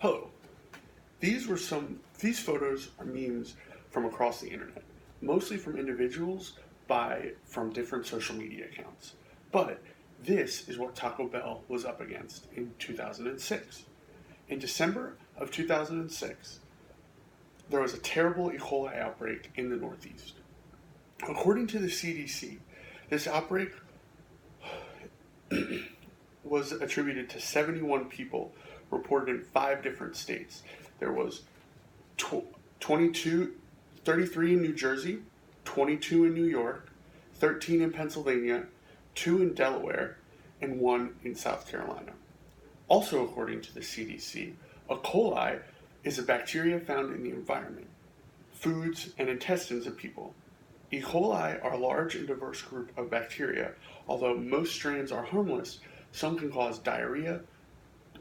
Hello. These photos are memes from across the internet, mostly from individuals from different social media accounts. But this is what Taco Bell was up against in 2006. In December of 2006, there was a terrible E. coli outbreak in the Northeast. According to the CDC, this outbreak was attributed to 71 people reported in 5 different states. There was 33 in New Jersey, 22 in New York, 13 in Pennsylvania, 2 in Delaware, and 1 in South Carolina. Also, according to the CDC, E. coli is a bacteria found in the environment, foods, and intestines of people. E. coli are a large and diverse group of bacteria. Although most strands are harmless, some can cause diarrhea,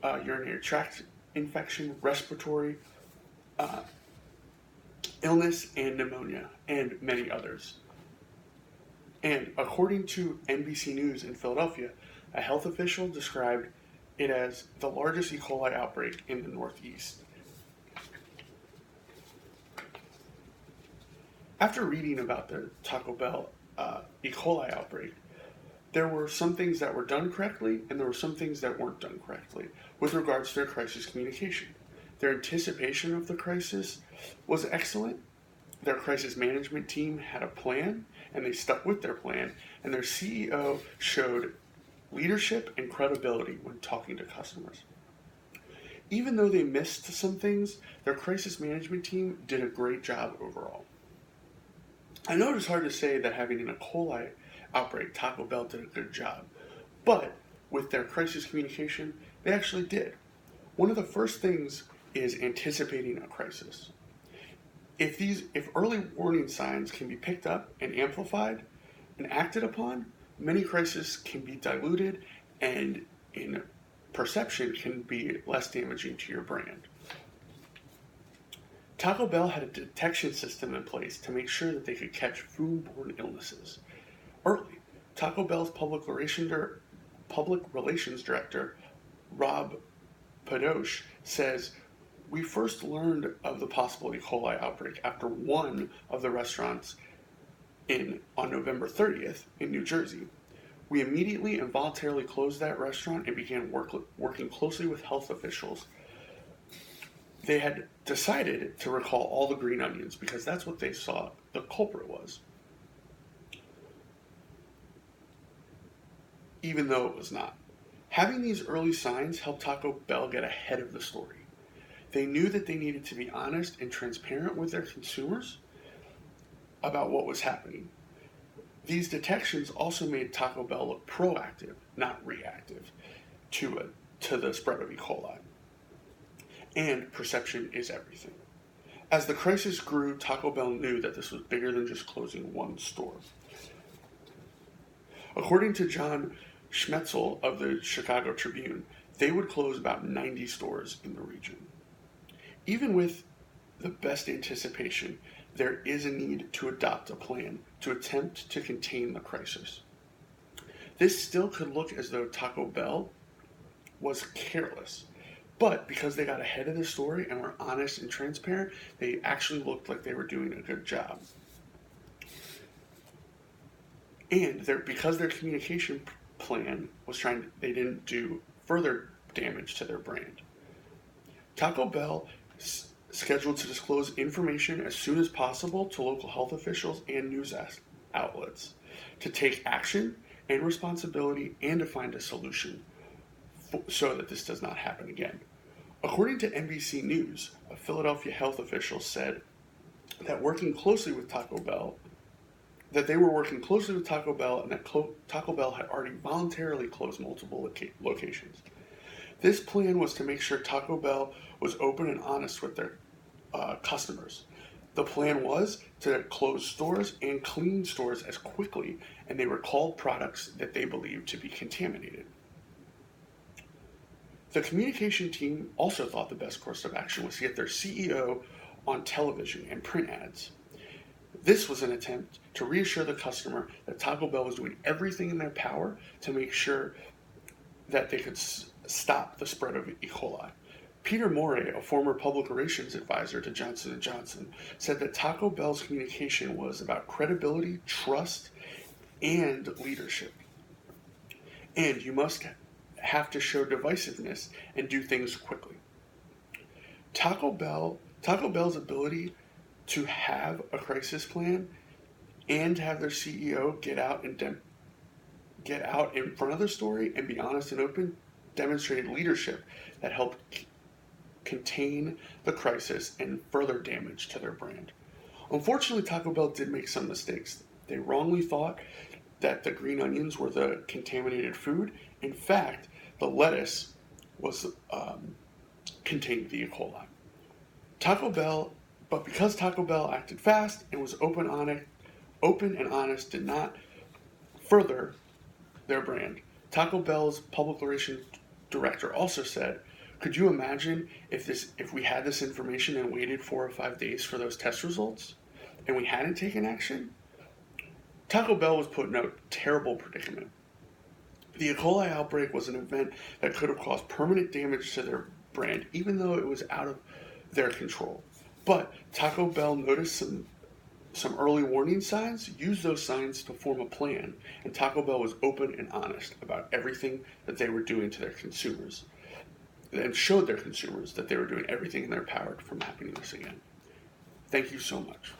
urinary tract infection, respiratory illness, and pneumonia, and many others. And according to NBC News in Philadelphia, a health official described it as the largest E. coli outbreak in the Northeast. After reading about the Taco Bell E. coli outbreak, there were some things that were done correctly, and there were some things that weren't done correctly with regards to their crisis communication. Their anticipation of the crisis was excellent. Their crisis management team had a plan, and they stuck with their plan, and their CEO showed leadership and credibility when talking to customers. Even though they missed some things, their crisis management team did a great job overall. I know it's hard to say that having an E. coli outbreak, Taco Bell did a good job, but with their crisis communication, they actually did. One of the first things is anticipating a crisis. If early warning signs can be picked up and amplified and acted upon, many crises can be diluted and in perception can be less damaging to your brand. Taco Bell had a detection system in place to make sure that they could catch foodborne illnesses early. Taco Bell's public relations director, Rob Padosh, says, "We first learned of the possible E. coli outbreak after one of the restaurants on November 30th in New Jersey. We immediately and voluntarily closed that restaurant and began working closely with health officials. They had decided to recall all the green onions because that's what they saw the culprit was, even though it was not. Having these early signs helped Taco Bell get ahead of the story. They knew that they needed to be honest and transparent with their consumers about what was happening. These detections also made Taco Bell look proactive, not reactive, to the spread of E. coli. And perception is everything. As the crisis grew, Taco Bell knew that this was bigger than just closing one store. According to John Schmetzel of the Chicago Tribune, they would close about 90 stores in the region. Even with the best anticipation, there is a need to adopt a plan to attempt to contain the crisis. This still could look as though Taco Bell was careless, but because they got ahead of the story and were honest and transparent, they actually looked like they were doing a good job. And because their communication plan was they didn't do further damage to their brand. Taco Bell scheduled to disclose information as soon as possible to local health officials and news outlets to take action and responsibility and to find a solution so that this does not happen again. According to NBC News, a Philadelphia health official said that they were working closely with Taco Bell and that Taco Bell had already voluntarily closed multiple locations. This plan was to make sure Taco Bell was open and honest with their customers. The plan was to close stores and clean stores as quickly, and they recalled products that they believed to be contaminated. The communication team also thought the best course of action was to get their CEO on television and print ads. This was an attempt to reassure the customer that Taco Bell was doing everything in their power to make sure that they could stop the spread of E. coli. Peter Morey, a former public relations advisor to Johnson & Johnson, said that Taco Bell's communication was about credibility, trust, and leadership. And you must have to show divisiveness and do things quickly. Taco Bell's ability to have a crisis plan and have their CEO get out in front of the story and be honest and open demonstrated leadership that helped contain the crisis and further damage to their brand. Unfortunately, Taco Bell did make some mistakes. They wrongly thought that the green onions were the contaminated food. In fact, the lettuce was contained the E. coli. But because Taco Bell acted fast and was open and honest, did not further their brand. Taco Bell's public relations director also said, "Could you imagine if we had this information and waited 4 or 5 days for those test results, and we hadn't taken action?" Taco Bell was put in a terrible predicament. The E. coli outbreak was an event that could have caused permanent damage to their brand, even though it was out of their control. But Taco Bell noticed some early warning signs, used those signs to form a plan, and Taco Bell was open and honest about everything that they were doing to their consumers, and showed their consumers that they were doing everything in their power from happening this again. Thank you so much.